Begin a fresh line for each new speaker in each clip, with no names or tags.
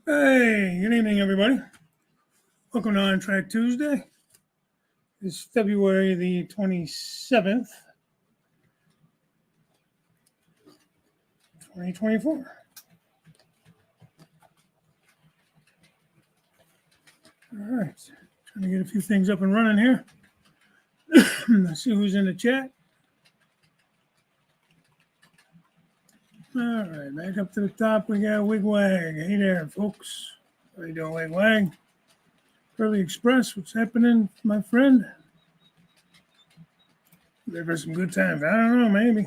Hey, good evening, everybody. Welcome to On Track Tuesday. It's February the 27th, 2024. All right, trying to get a few things up and running here. Let's see who's in the chat. All right, back up to the top, we got Wigwag. Hey there, folks. How you doing, Wigwag? Early Express, what's happening, my friend? There for some good times. I don't know, maybe.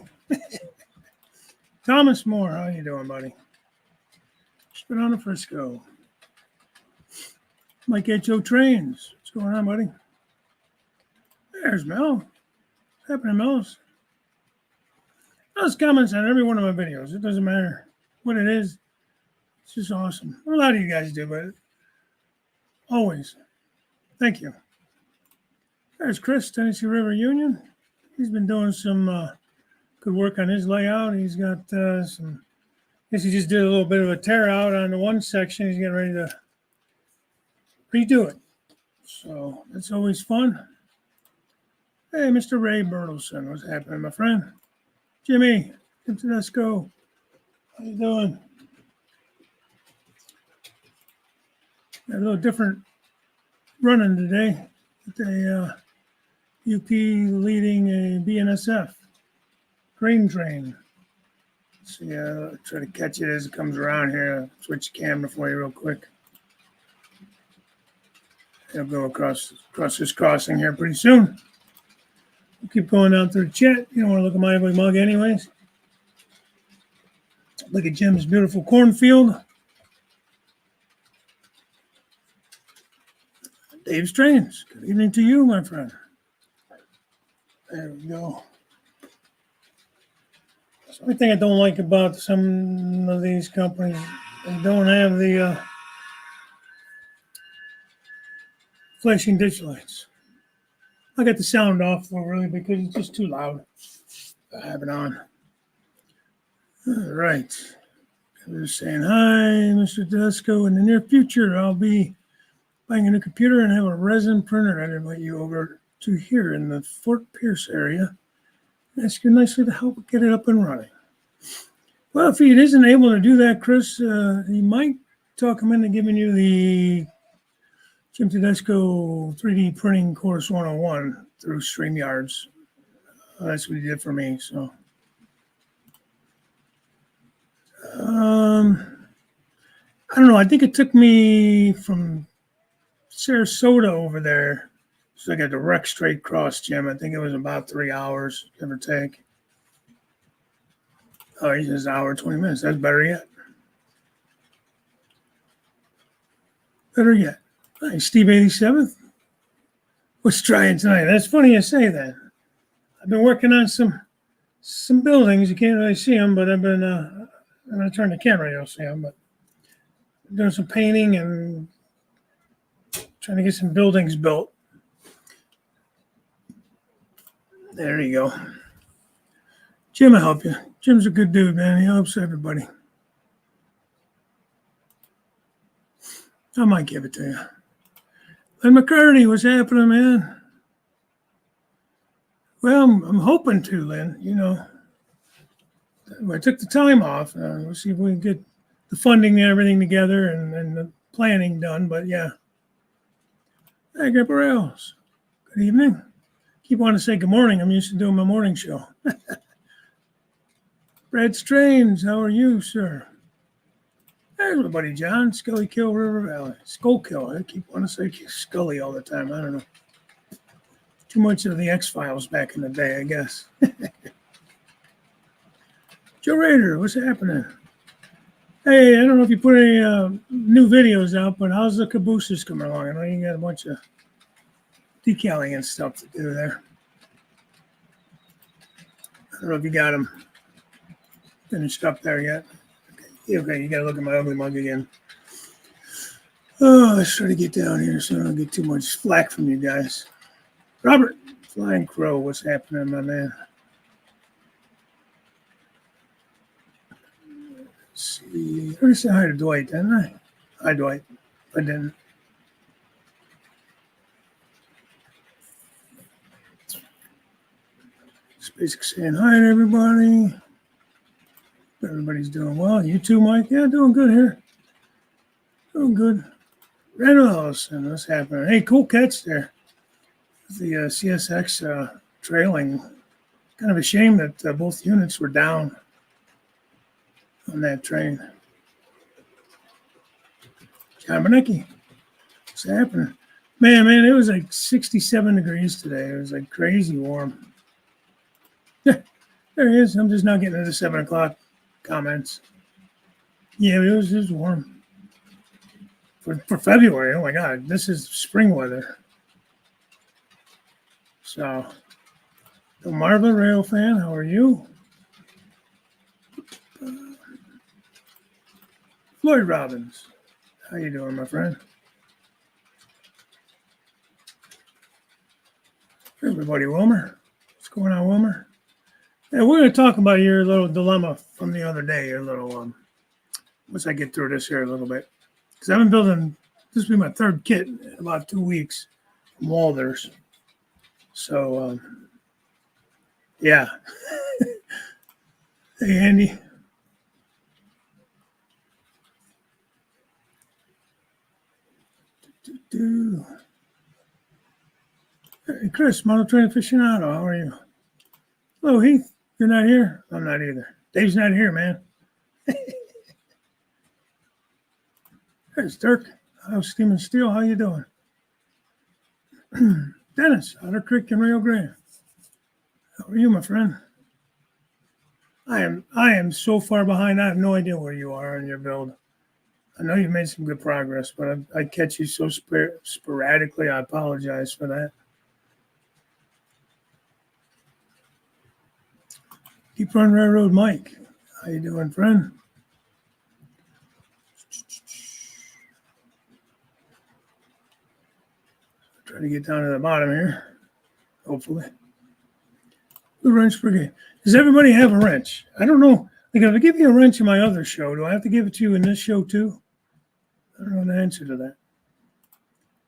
Thomas Moore, how you doing, buddy? Spit on the Frisco. Mike H.O. Trains. What's going on, buddy? There's Mel. What's happening, Mel's? Those comments on every one of my videos. It doesn't matter what it is. It's just awesome. A lot of you guys do, but always. Thank you. There's Chris, Tennessee River Union. He's been doing some good work on his layout. He's got some, I guess he just did a little bit of a tear out on the one section. He's getting ready to redo it. So that's always fun. Hey, Mr. Ray Bertelson, what's happening, my friend? Jimmy, let's go. How you doing? Got a little different running today. The UP leading a BNSF grain train. See, I'll try to catch it as it comes around here. Switch the camera for you real quick. It'll go across this crossing here pretty soon. We'll keep going down through the chat. You don't want to look at my ugly mug anyways. Look at Jim's beautiful cornfield. Dave's Trains. Good evening to you, my friend. There we go. The only thing I don't like about some of these companies, they don't have the flashing ditch lights. I got the sound off though, really, because it's just too loud to have it on. All right. I'm just saying hi, Mr. Tedesco. In the near future, I'll be buying a new computer and have a resin printer. I'd invite you over to here in the Fort Pierce area. Ask you nicely to help get it up and running. Well, if he isn't able to do that, Chris, he might talk him into giving you the Jim Tedesco 3D Printing Course 101 through StreamYards. That's what he did for me. So, I don't know. I think it took me from Sarasota over there. So I got direct straight cross, Jim. I think it was about 3 hours, give or take. Oh, he's just an hour and 20 minutes. That's better yet. Better yet. Hi, Steve 87th. What's trying tonight? That's funny you say that. I've been working on some buildings. You can't really see them, but I've been, I'm going to turn the camera, you'll see them, but doing some painting and trying to get some buildings built. There you go. Jim will help you. Jim's a good dude, man. He helps everybody. I might give it to you. Len McCarty, what's happening, man? Well, I'm hoping to, Len. You know, I took the time off. We'll see if we can get the funding and everything together and the planning done. But yeah. Hey, Grandpa Rails. Good evening. Keep wanting to say good morning. I'm used to doing my morning show. Brad Strange, how are you, sir? There's my buddy John, Scully Kill River Valley. Skullkill. I keep wanting to say Scully all the time. I don't know. Too much of the X-Files back in the day, I guess. Joe Rader, what's happening? Hey, I don't know if you put any new videos out, but how's the cabooses coming along? I know you got a bunch of decaling and stuff to do there. I don't know if you got them finished up there yet. Okay, you got to look at my ugly mug again. Oh, let's try to get down here so I don't get too much flack from you guys. Robert, Flying Crow, what's happening, my man? Let's see. I already said hi to Dwight, didn't I? Hi, Dwight. I didn't. Just basically saying hi to everybody. Everybody's doing well. You too, Mike? Yeah, doing good here. Doing good. Reynolds, and what's happening? Hey, cool catch there. The CSX trailing. Kind of a shame that both units were down on that train. John Benecki, what's happening? Man, it was like 67 degrees today. It was like crazy warm. Yeah, there he is. I'm just not getting into the 7 o'clock comments. Yeah, it was warm. For February, oh my God, this is spring weather. So, the Marva Rail fan, how are you? Floyd Robbins, how you doing, my friend? Everybody, Wilmer. What's going on, Wilmer? Yeah, we're going to talk about your little dilemma from the other day. Your little, once I get through this here a little bit, because I've been building. This will be my third kit in about 2 weeks from Walters. So, yeah. Hey, Andy. Hey, Chris, Model Train Aficionado, how are you? Hello, Heath. You're not here? I'm not either. Dave's not here, man. There's Dirk. How's Steam and Steel? How you doing? Dennis, Otter Creek and Rio Grande. How are you, my friend? I am so far behind. I have no idea where you are in your build. I know you've made some good progress, but I catch you so sporadically. I apologize for that. Deep Run Railroad Mike, how you doing, friend? Try to get down to the bottom here, hopefully. The wrench brigade. Does everybody have a wrench? I don't know. Like, if I give you a wrench in my other show, do I have to give it to you in this show too? I don't know the answer to that.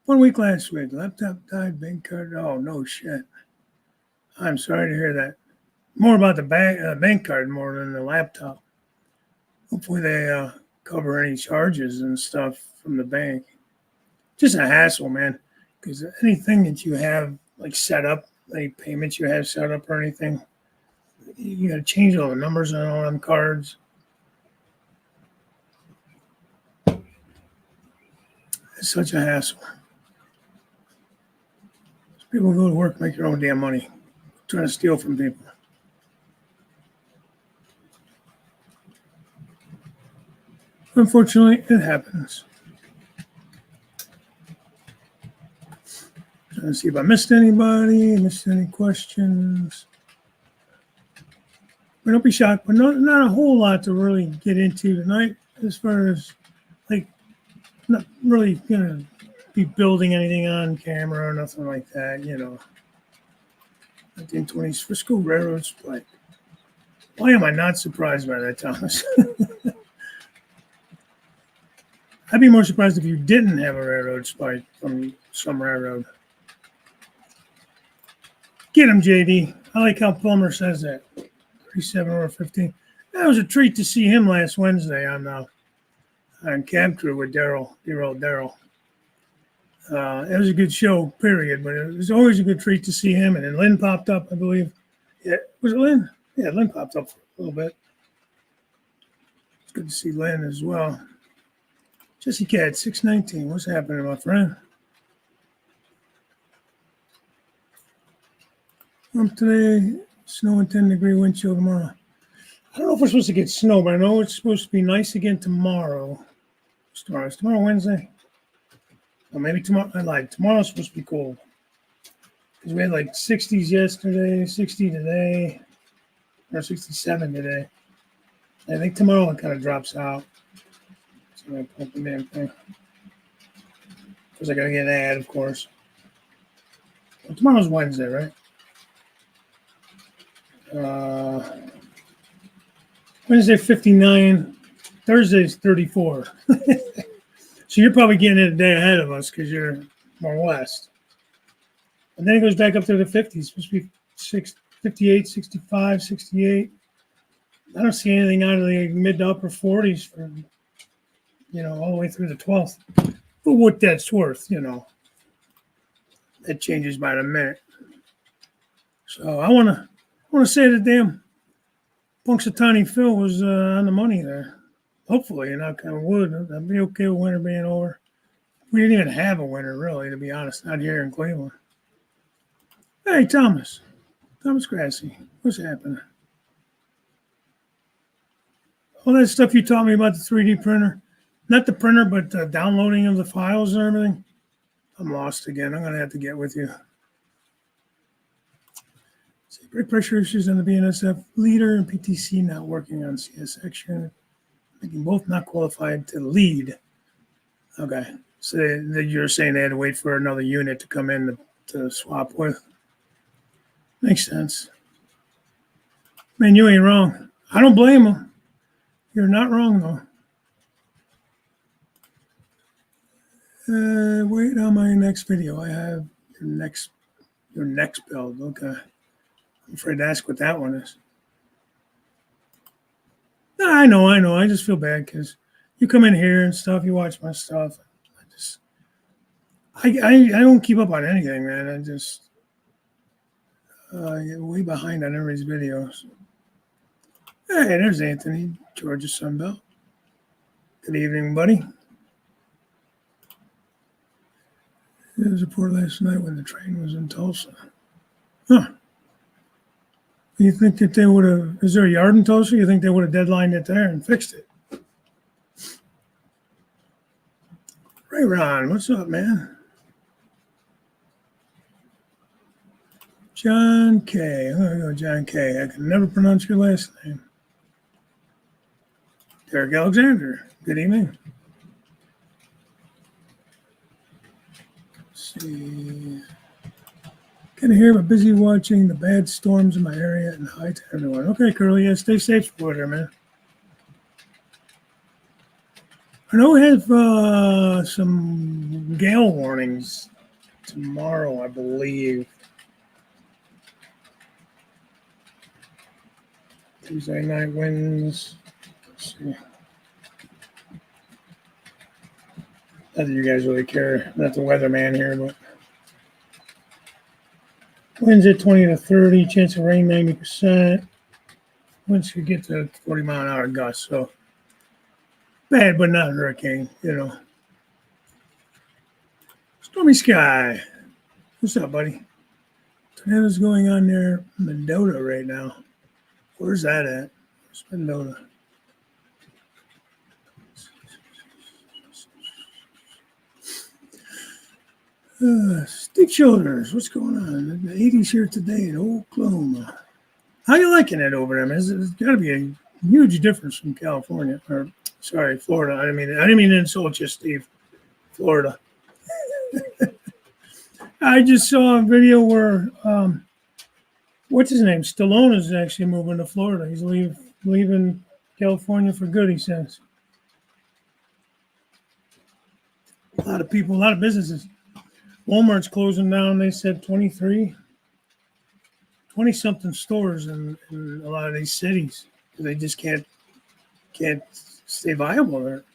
1 week last week, laptop died, bank card. Oh, no shit. I'm sorry to hear that. More about the bank card more than the laptop. Hopefully they cover any charges and stuff from the bank. Just a hassle, man. Because anything that you have like set up, any payments you have set up or anything, you got to change all the numbers on all them cards. It's such a hassle. People go to work, make their own damn money, trying to steal from people. Unfortunately, it happens. Trying to see if I missed anybody, missed any questions. But don't be shocked, but not a whole lot to really get into tonight as far as, like, not really going to be building anything on camera or nothing like that, 1920s Frisco Railroad spike. Why am I not surprised by that, Thomas? I'd be more surprised if you didn't have a railroad spike from some railroad. Get him, JD. I like how Plummer says that. 37 or 15. That was a treat to see him last Wednesday on Cab Crew with Daryl. It was a good show, period. But it was always a good treat to see him. And then Lynn popped up, I believe. Yeah, was it Lynn? Yeah, Lynn popped up for a little bit. It's good to see Lynn as well. Jesse Cat, 619. What's happening, my friend? Today, snow and 10-degree wind chill tomorrow. I don't know if we're supposed to get snow, but I know it's supposed to be nice again tomorrow. Is tomorrow Wednesday? Or maybe tomorrow. I lied. Tomorrow's supposed to be cold. Because we had like 60s yesterday, 60 today, or 67 today. I think tomorrow it kind of drops out. So I'm going to pump the damn thing. Because I got to get an ad, of course. Well, tomorrow's Wednesday, right? Wednesday 59, Thursday's 34. So you're probably getting it a day ahead of us because you're more west. And then it goes back up to the 50s. It's supposed to be 58, 65, 68. I don't see anything out of the mid to upper 40s for, all the way through the 12th. But what that's worth, it changes by the minute. So I want to say that damn Punxsutawney Phil was on the money there. Hopefully, knock on wood, I'd be okay with winter being over. We didn't even have a winter, really, to be honest, not here in Cleveland. Hey, Thomas Grassy, what's happening? All that stuff you taught me about the 3D printer, not the printer, but the downloading of the files and everything. I'm lost again. I'm going to have to get with you. See, brake pressure issues on the BNSF leader and PTC not working on CSX unit, making both not qualified to lead. Okay. So you're saying they had to wait for another unit to come in to swap with. Makes sense. Man, you ain't wrong. I don't blame them. You're not wrong, though. Wait on my next video. I have your next build. Okay. I'm afraid to ask what that one is. No, I know. I just feel bad because you come in here and stuff. You watch my stuff. I don't keep up on anything, man. I just get way behind on everybody's videos. Hey, there's Anthony, Georgia Sunbelt. Good evening, buddy. There was a report last night when the train was in Tulsa. Huh. You think that they would have, is there a yard in Tulsa? You think they would have deadlined it there and fixed it? Ray Ron, what's up, man? John K. I'm going to go John K. I can never pronounce your last name. Derek Alexander, good evening. Let's see. Kind of here, but busy watching the bad storms in my area and hi to everyone. Okay, Curly, yeah, stay safe for there, man. I know we have some gale warnings tomorrow, I believe. Tuesday night winds. Let's see. Not that you guys really care. I'm not the weatherman here, but winds at 20 to 30, chance of rain 90%. Winds could get to 40 mile an hour gusts, so bad, but not a hurricane, Stormy sky. What's up, buddy? Tornadoes going on near Mendota right now. Where's that at? Where's Mendota? Steve Childers, what's going on? The 80s here today in Oklahoma. How you liking it over there, man? It's got to be a huge difference from California, or sorry, Florida. I didn't mean to insult you, Steve. Florida. I just saw a video where what's his name? Stallone is actually moving to Florida. He's leaving California for good, he says. A lot of people, a lot of businesses. Walmart's closing down, they said 20-something stores in a lot of these cities. They just can't stay viable there.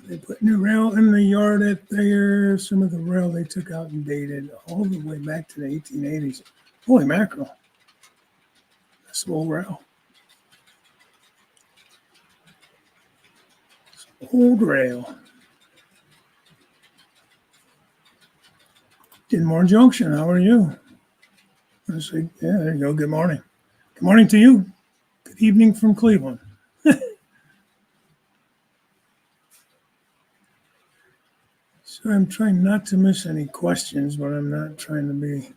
They put new rail in the yard at there. Some of the rail they took out and dated all the way back to the 1880s. Holy mackerel. That's old rail. It's old rail. Denmore Junction, how are you? I say, yeah, there you go. Good morning. Good morning to you. Good evening from Cleveland. So I'm trying not to miss any questions, but I'm not trying to be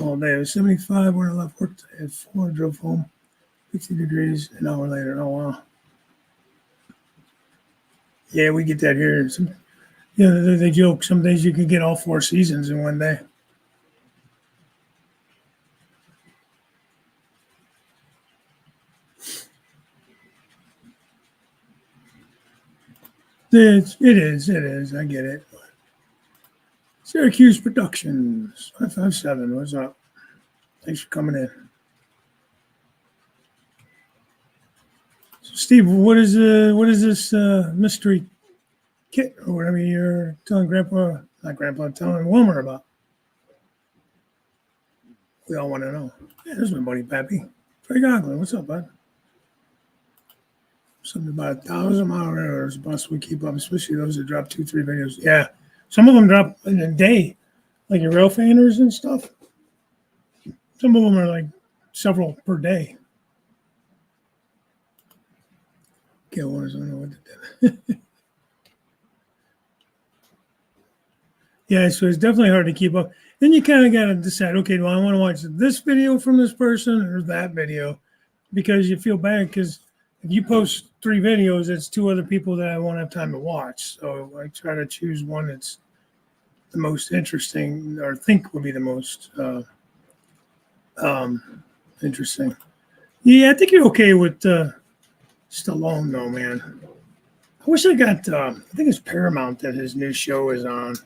all day. It was 75 when I left work today at 4, drove home, 50 degrees an hour later. Oh, wow. Yeah, we get that here. They joke. Some days you can get all 4 seasons in one day. It is. I get it. Syracuse Productions 557. What's up? Thanks for coming in. So Steve, what is this mystery kit or whatever you're telling telling Wilmer about? We all want to know. Yeah, there's my buddy Pappy. Trey Goglin, what's up, bud? Something about 1,000-mile an hour is the bus we keep up, especially those that drop 2-3 videos. Yeah, some of them drop in a day, like your rail fanners and stuff. Some of them are like several per day. Okay, I don't know what to do. Yeah, so it's definitely hard to keep up. Then you kind of got to decide, okay, do I want to watch this video from this person or that video? Because you feel bad because if you post 3 videos, it's 2 other people that I won't have time to watch. So I try to choose one that's the most interesting or think would be the most interesting. Yeah, I think you're okay with Stallone, though, man. I wish I got, I think it's Paramount that his new show is on.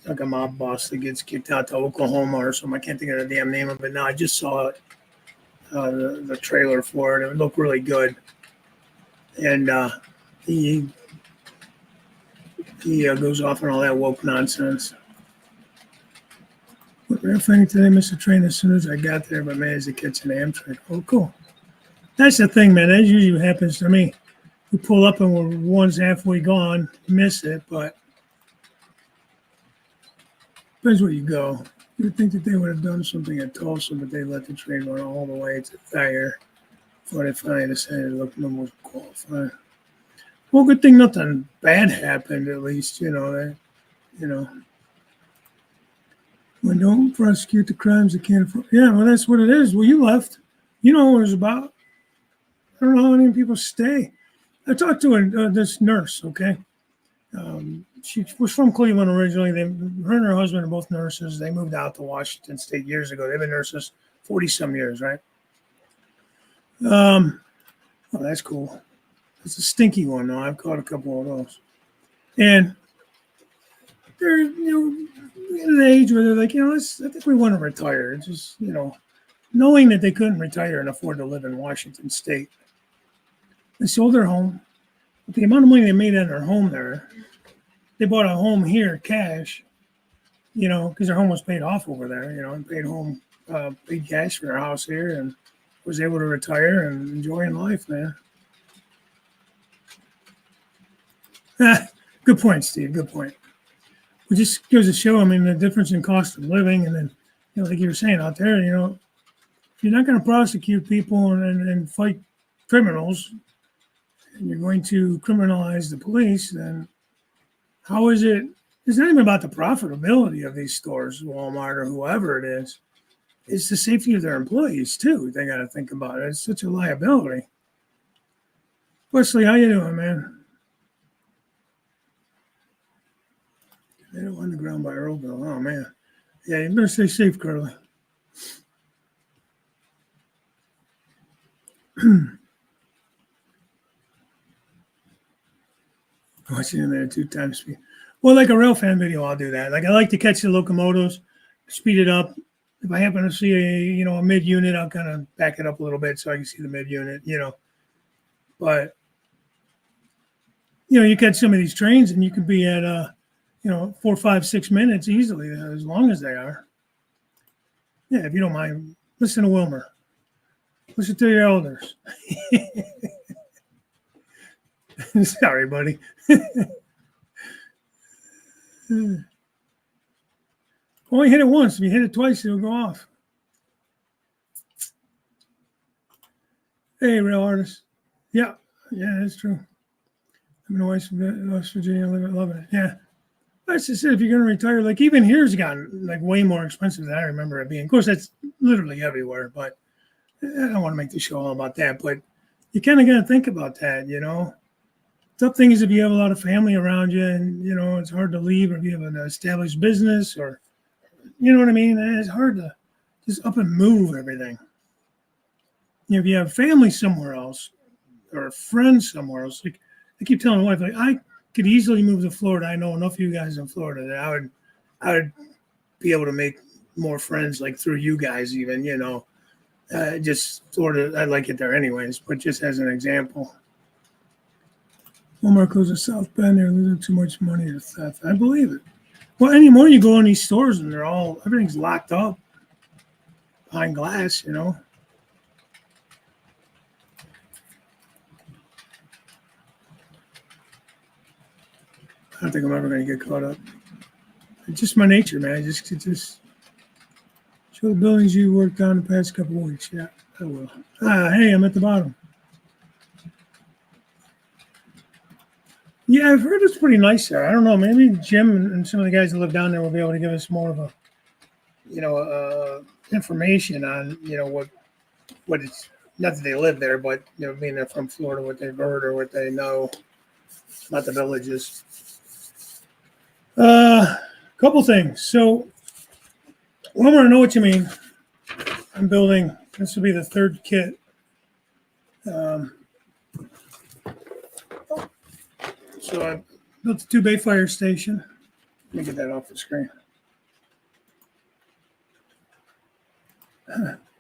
Like a mob boss that gets kicked out to Oklahoma or something. I can't think of the damn name of it now. I just saw it, the trailer for it. It looked really good. And he goes off on all that woke nonsense. What real funny today, missed the train as soon as I got there, but managed to catch an Amtrak. Oh, cool. That's the thing, man. That usually happens to me. We pull up and one's halfway gone, miss it, but depends where you go. You would think that they would have done something at Tulsa, but they let the train run all the way to Thayer before they finally decided to look no more qualified. Well, good thing nothing bad happened, at least, that. When don't prosecute the crimes they can't afford. Yeah, well, that's what it is. Well, you left. You know what it was about. I don't know how many people stay. I talked to this nurse, okay? She was from Cleveland originally. Her and her husband are both nurses. They moved out to Washington State years ago. They've been nurses 40-some years, right? Oh, that's cool. It's a stinky one, though. I've caught a couple of those. And they're, at an age where they're like, I think we want to retire. It's just, knowing that they couldn't retire and afford to live in Washington State. They sold their home. With the amount of money they made on their home there, they bought a home here, cash, because their home was paid off over there, and paid cash for their house here and was able to retire and enjoying life, man. Good point, Steve. Good point. It just goes to show, the difference in cost of living. And then, like you were saying out there, if you're not going to prosecute people and fight criminals, and you're going to criminalize the police, then how is it? It's not even about the profitability of these stores, Walmart or whoever it is. It's the safety of their employees, too. They got to think about it. It's such a liability. Wesley, how you doing, man? They don't want the ground by Earlville. Oh, man. Yeah, you better stay safe, Curly. Watching in there 2 times speed. Well, like a rail fan video, I'll do that. Like I like to catch the locomotives, speed it up. If I happen to see a mid unit, I'll kind of back it up a little bit so I can see the mid unit. But you catch some of these trains and you can be at 4, 5, 6 minutes easily, as long as they are. Yeah, if you don't mind, listen to Wilmer. Listen to your elders. Sorry, buddy. Only hit it once. If you hit it twice, it'll go off. Hey, real artist. Yeah, that's true. I'm in West Virginia, loving it. Yeah. That's just it. If you're going to retire, like even here's gotten like way more expensive than I remember it being. Of course, that's literally everywhere, but I don't want to make the show all about that. But you kind of got to think about that, Tough thing is if you have a lot of family around you and, it's hard to leave, or if you have an established business, or, you know what I mean? It's hard to just up and move everything. If you have family somewhere else or friends somewhere else, like I keep telling my wife, like could easily move to Florida. I know enough of you guys in Florida that I would be able to make more friends like through you guys even, just Florida. I like it there anyways, but just as an example. Walmart goes to South Bend. They're losing too much money to theft. I believe it. Well, anymore you go in these stores and everything's locked up behind glass, I don't think I'm ever going to get caught up. It's just my nature, man. Just show the buildings you worked on the past couple of weeks. Yeah, I will. Hey, I'm at the bottom. Yeah, I've heard it's pretty nice there. I don't know. Maybe Jim and some of the guys that live down there will be able to give us more of a, information on, what it's. Not that they live there, but being they're from Florida, what they've heard or what they know about the villages. Couple things. So, I want to know what you mean. I'm building. This will be the third kit. So I built the 2-bay fire station. Let me get that off the screen.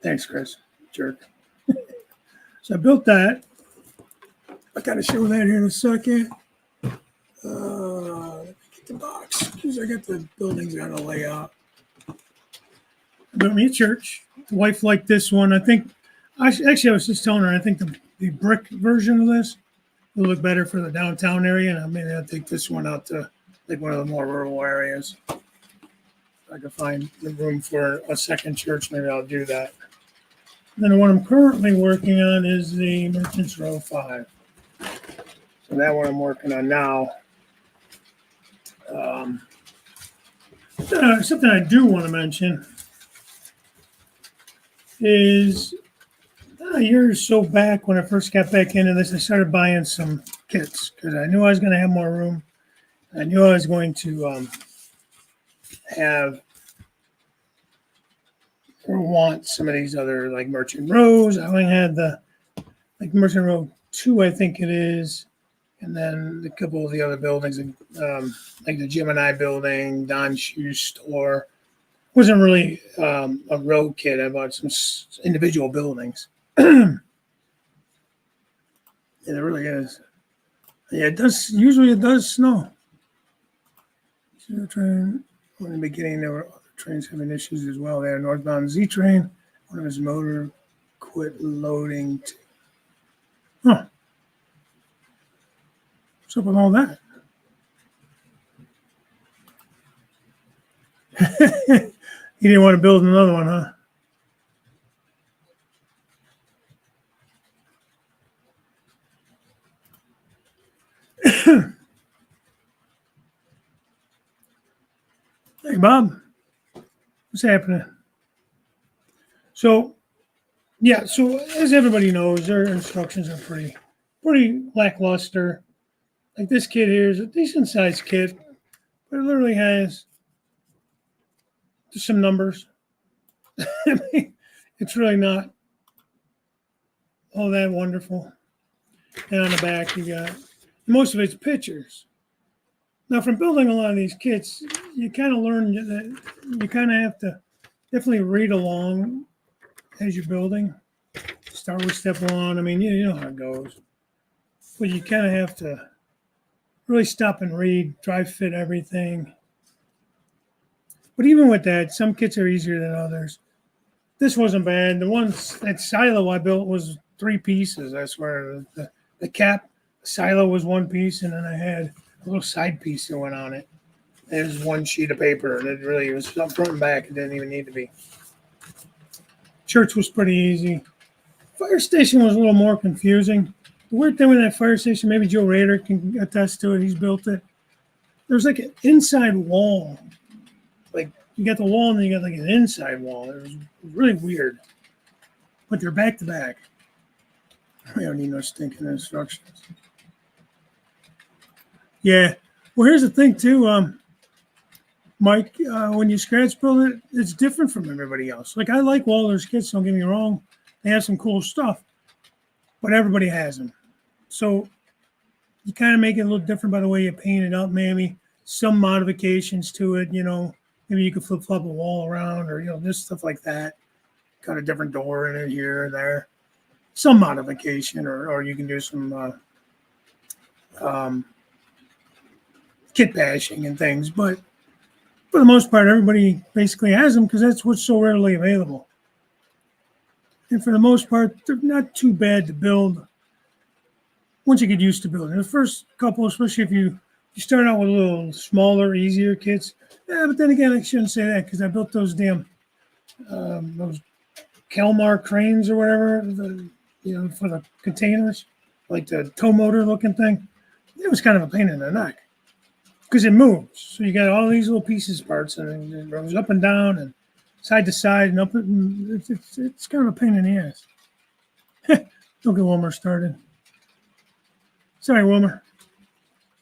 Thanks, Chris. Jerk. So I built that. I got to show that here in a second. Let me get the box because I got the buildings on the layout. I built me a church. The wife liked this one. I was just telling her, I think the brick version of this will look better for the downtown area, and maybe I'll take this one out to like one of the more rural areas. If I can find the room for a second church, maybe I'll do that. And then what I'm currently working on is the Merchants Row 5. So that one I'm working on now. Something I do want to mention is a year or so back when I first got back into this, I started buying some kits because I knew I was going to have more room. I knew I was going to have or want some of these other like Merchant Rows. I only had the Merchant Row 2, I think it is, and then a couple of the other buildings, like the Gemini building, Don Shoe Store. It wasn't really a row kit. I bought some individual buildings. Yeah, it really is. Yeah, it does. Usually it does snow. In the beginning, there were other trains having issues as well. They had a northbound Z train. One of his motor quit loading. Huh. What's up with all that? He didn't want to build another one, huh? Hey, Bob. What's happening? So, yeah, so as everybody knows, their instructions are pretty lackluster. Like this kit here is a decent sized kit, but it literally has just some numbers. I mean, it's really not all that wonderful. And on the back, you got most of it's pictures. Now, from building a lot of these kits, you kind of learn that you kind of have to definitely read along as you're building. Start with step 1. I mean, you know how it goes. But you kind of have to really stop and read, try fit everything. But even with that, some kits are easier than others. This wasn't bad. The one that silo I built was 3 pieces. I swear. The cap, the silo was 1 piece, and then I had a little side piece that went on it. It was 1 sheet of paper, and it really was front and back. It didn't even need to be. Church was pretty easy. Fire station was a little more confusing. The weird thing with that fire station, maybe Joe Rader can attest to it. He's built it. There's like an inside wall. Like you got the wall and then you got like an inside wall. It was really weird. But they're back to back. We don't need no stinking instructions. Yeah. Well, here's the thing too, Mike. When you scratch build it, it's different from everybody else. Like I like Waller's kits. Don't get me wrong; they have some cool stuff, but everybody has them. So You kind of make it a little different by the way you paint it up, maybe some modifications to it, maybe you could flip-flop a wall around or, just stuff like that. Got a different door in it here or there. Some modification, or you can do some kit bashing and things. But for the most part, everybody basically has them because that's what's so readily available. And for the most part, they're not too bad to build once you get used to building. The first couple, especially if you start out with a little smaller, easier kits. Yeah, but then again, I shouldn't say that because I built those damn those Kelmar cranes or whatever, for the containers, like the tow motor looking thing. It was kind of a pain in the neck because it moves. So you got all these little pieces parts, and it goes up and down and side to side and up. And it's kind of a pain in the ass. Don't get Wilmer started. Sorry, Wilmer.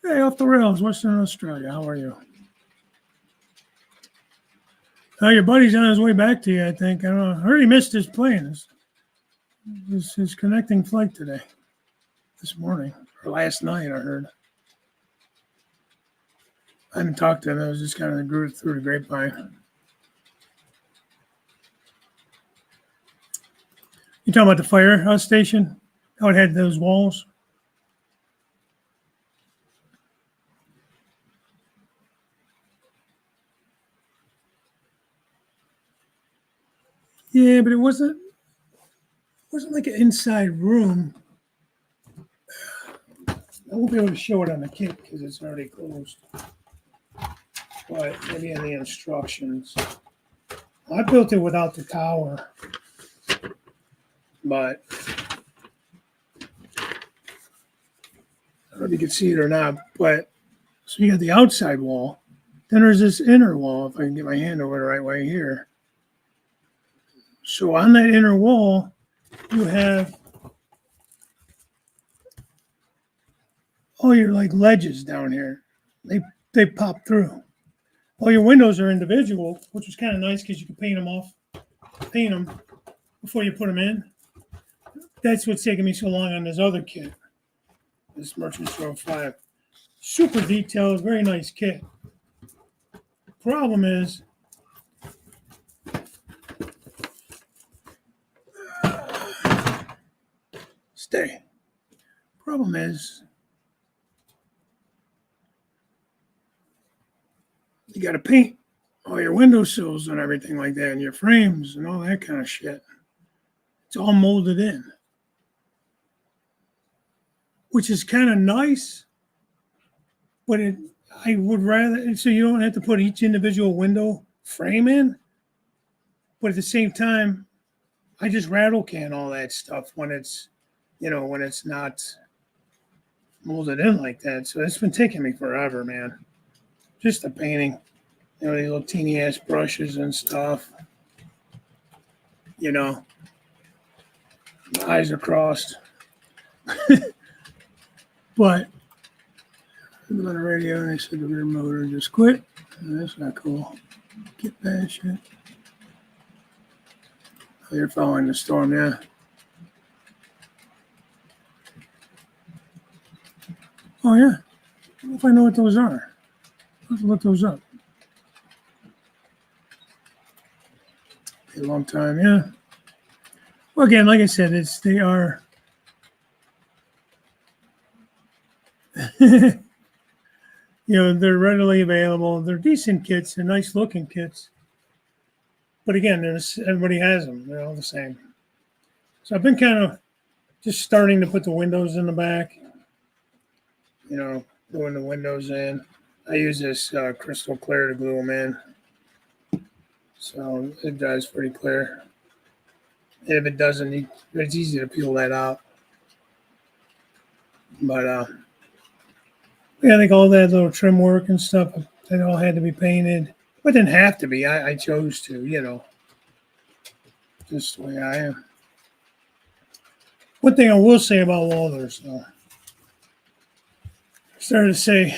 Hey, off the rails, Western Australia. How are you? Your buddy's on his way back to you, I think. I don't know. I heard he missed his plane. His connecting flight today, this morning, or last night, I heard. I haven't talked to him. I was just kind of grew through the grapevine. You talking about the firehouse station? How it had those walls? Yeah, but it wasn't like an inside room. I won't be able to show it on the kit because it's already closed. But maybe in the instructions. I built it without the tower. But I don't know if you can see it or not. But so you got the outside wall. Then there's this inner wall, if I can get my hand over the right way here. So on that inner wall, you have all your like ledges down here. They pop through. All your windows are individual, which was kind of nice because you can paint them before you put them in. That's what's taking me so long on this other kit, this Merchant's Row 5. Super detailed, very nice kit. Problem is, Problem is, you got to paint all your windowsills and everything like that, and your frames and all that kind of shit. It's all molded in, which is kind of nice, but I would rather, so you don't have to put each individual window frame in, but at the same time, I just rattle can all that stuff when it's not molded in like that. So it's been taking me forever, man. Just the painting, these little teeny ass brushes and stuff. My eyes are crossed. But on the radio, they said the rear motor just quit. That's not cool. Get that shit. Oh, you're following the storm, yeah. Oh, yeah. I don't know if I know what those are. Let's look those up. A long time, yeah. Well, again, like I said, they are. They're readily available. They're decent kits. They're nice looking kits. But again, everybody has them. They're all the same. So I've been kind of just starting to put the windows in the back. Doing the windows in. I use this crystal clear to glue them in. So it dries pretty clear. And if it doesn't, it's easy to peel that out. But I think all that little trim work and stuff, that all had to be painted. But it didn't have to be. I chose to, just the way I am. One thing I will say about Walthers, though. I started to say,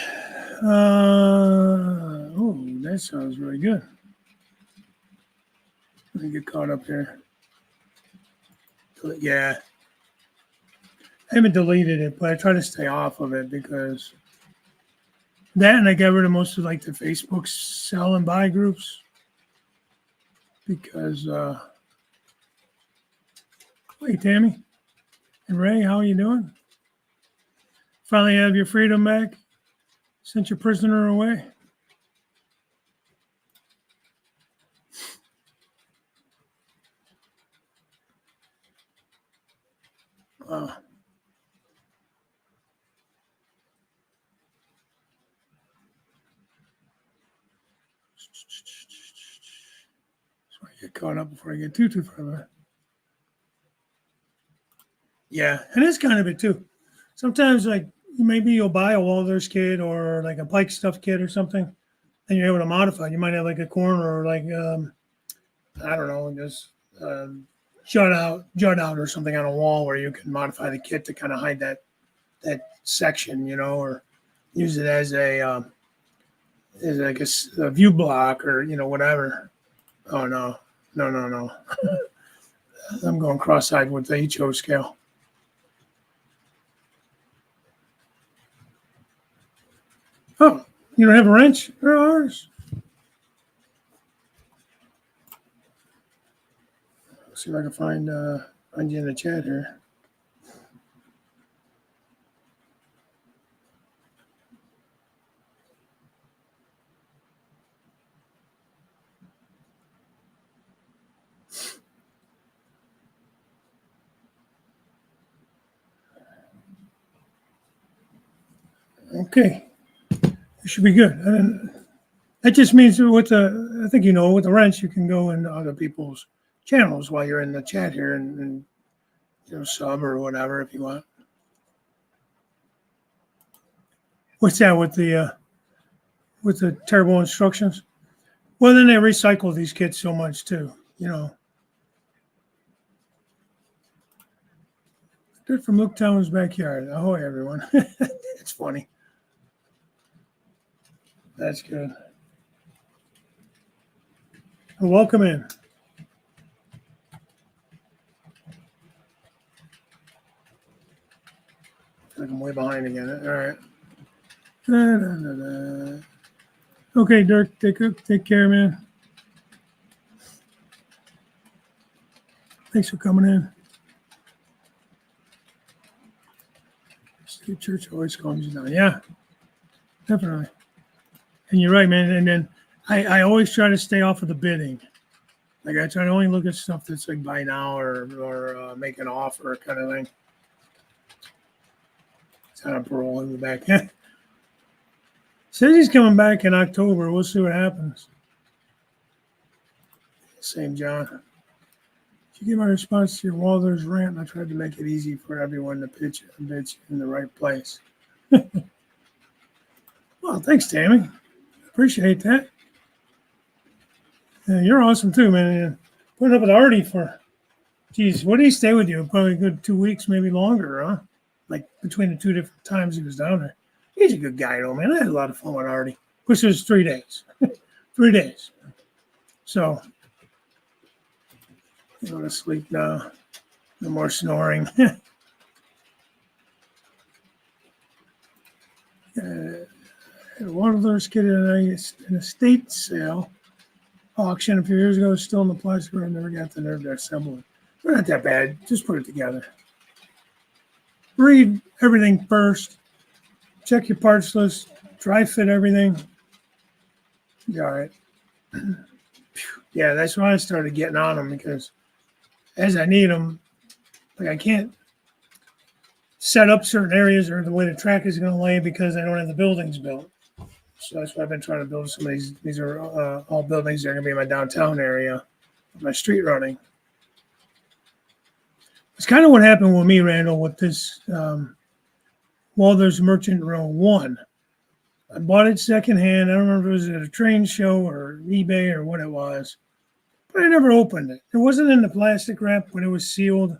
that sounds really good. Let me get caught up here. Yeah. I haven't deleted it, but I try to stay off of it because that, and I got rid of most of like the Facebook sell and buy groups because, hey, Tammy and Ray, how are you doing? Finally have your freedom back? Sent your prisoner away? Uh, so I get caught up before I get too far. Yeah, and it's kind of it too. Sometimes, like, maybe you'll buy a Walters kit or like a Pike stuff kit or something, and you're able to modify. You might have like a corner or like, I don't know, just jut out or something on a wall where you can modify the kit to kind of hide that section, or use it as as like a view block or whatever. Oh no. I'm going cross-eyed with the HO scale. Oh, you don't have a wrench? They're ours. Let's see if I can find you in the chat here. Okay, it should be good. That just means with I think with the wrench, you can go into other people's channels while you're in the chat here and sub or whatever if you want. What's that with the terrible instructions? Well, then they recycle these kits so much too, Dirt from Luke Town's backyard. Ahoy, everyone. It's funny. That's good. Well, welcome in. I feel like I'm way behind again. All right. Okay, Dirk, take care, man. Thanks for coming in. State Church always calms you down. Yeah, definitely. And you're right, man. And then I always try to stay off of the bidding. Like I try to only look at stuff that's like buy now or make an offer kind of thing. It's on a parole in the back. Says he's coming back in October. We'll see what happens. St. John. Did you get my response to your Walters rant? I tried to make it easy for everyone to pitch in the right place. Well, thanks, Tammy. Appreciate that. You're awesome too, man. Putting up with Artie for, geez, what did he stay with you? Probably a good 2 weeks, maybe longer, huh? Like between the two different times he was down there. He's a good guy, though, man. I had a lot of fun with Artie. Which was 3 days. 3 days. So, you go to sleep now. No more snoring. One of those kid in an estate sale auction a few years ago, still in the plastic room. Never got the nerve to assemble it. They're not that bad. Just put it together. Read everything first. Check your parts list. Dry fit everything. All right. Yeah, that's why I started getting on them because as I need them, like I can't set up certain areas or the way the track is going to lay because I don't have the buildings built. So that's why I've been trying to build some of these. These are all buildings that are going to be in my downtown area, my street running. It's kind of what happened with me, Randall, with this Walters Merchant Row 1. I bought it secondhand. I don't remember if it was at a train show or eBay or what it was. But I never opened it. It wasn't in the plastic wrap when it was sealed.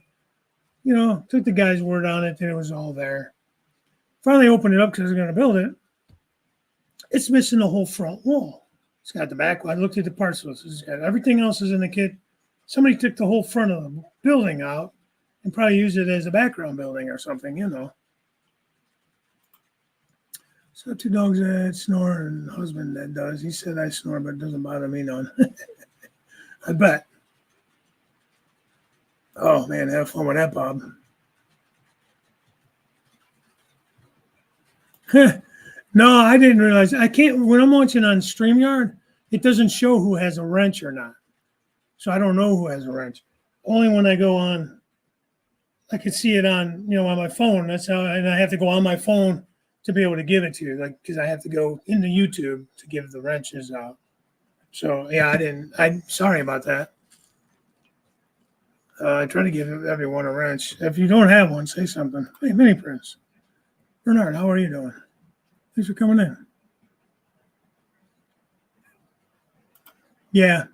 Took the guy's word on it that it was all there. Finally opened it up because I was going to build it. It's missing the whole front wall. It's got the back wall. I looked at the parts list. It's got everything else is in the kit. Somebody took the whole front of the building out and probably use it as a background building or something, you know. So 2 dogs that snore and husband that does. He said I snore, but it doesn't bother me none. I bet. Oh man, have fun with that, Bob. No, I didn't realize. I can't, when I'm watching on StreamYard, it doesn't show who has a wrench or not. So I don't know who has a wrench. Only when I go on, I could see it on, on my phone. That's how, and I have to go on my phone to be able to give it to you, like, because I have to go into YouTube to give the wrenches out. So yeah, I'm sorry about that. I try to give everyone a wrench. If you don't have one, say something. Hey, Mini Prince. Bernard, how are you doing? Thanks for coming in. Yeah,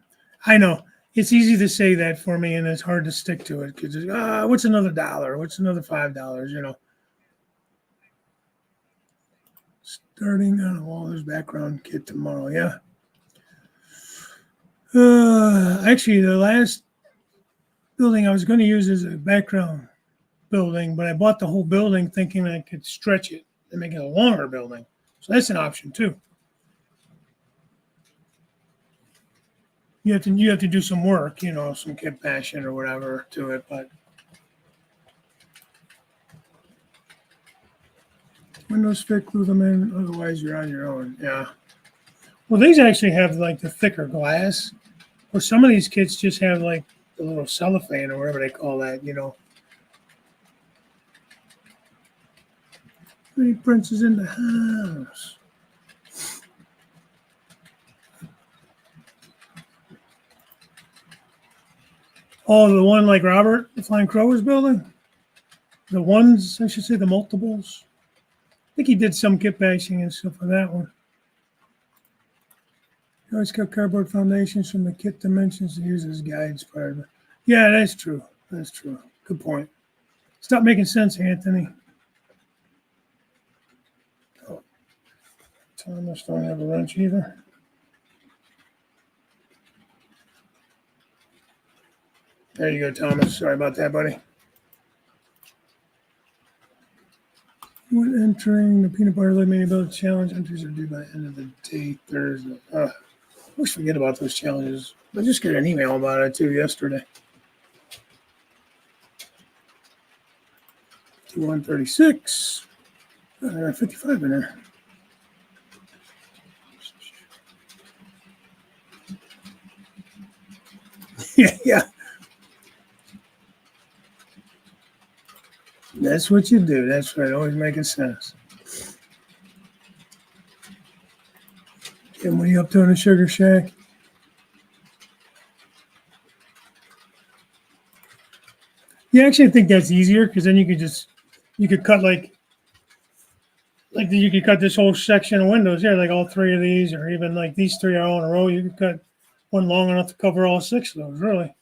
I know. It's easy to say that for me, and it's hard to stick to it because what's another $1? What's another $5? Starting on a Waller's background kit tomorrow. Yeah. Actually, the last building I was going to use as a background building, but I bought the whole building thinking I could stretch it and make it a longer building. So that's an option too. You have to do some work, some kit bashing or whatever to it, but windows fit, glue them in, otherwise you're on your own. Yeah. Well, these actually have like the thicker glass, or some of these kits just have like the little cellophane or whatever they call that, Pretty Prince is in the house. Oh, the one like Robert, the Flying Crow, was building? The ones, I should say, the multiples. I think he did some kit bashing and stuff for that one. He always got cardboard foundations from the kit dimensions to use as guides. Part of it. Yeah, that's true. That's true. Good point. Stop making sense, Anthony. Oh, Thomas don't have a wrench either. There you go, Thomas. Sorry about that, buddy. When entering the peanut butter mini build challenge, entries are due by the end of the day, Thursday. I always forget about those challenges. I just got an email about it too yesterday. 136. I got 55 in there. Yeah. That's what you do. That's right. Always making sense. And what are you up to in the Sugar Shack? Yeah, actually, I think that's easier because then you could cut you could cut this whole section of windows here, like all 3 of these, or even like these 3 are all in a row. You could cut one long enough to cover all 6 of those, really. As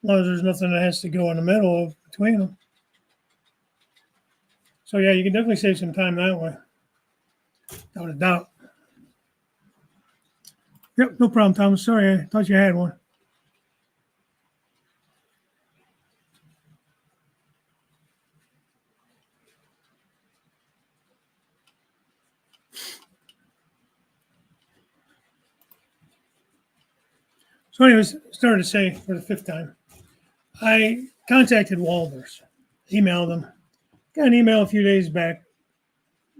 long as there's nothing that has to go in the middle of between them. So yeah, you can definitely save some time that way. Without a doubt. Yep, no problem, Thomas. Sorry, I thought you had one. So anyways, started to say for the 5th time, I contacted Walters, emailed them, got an email a few days back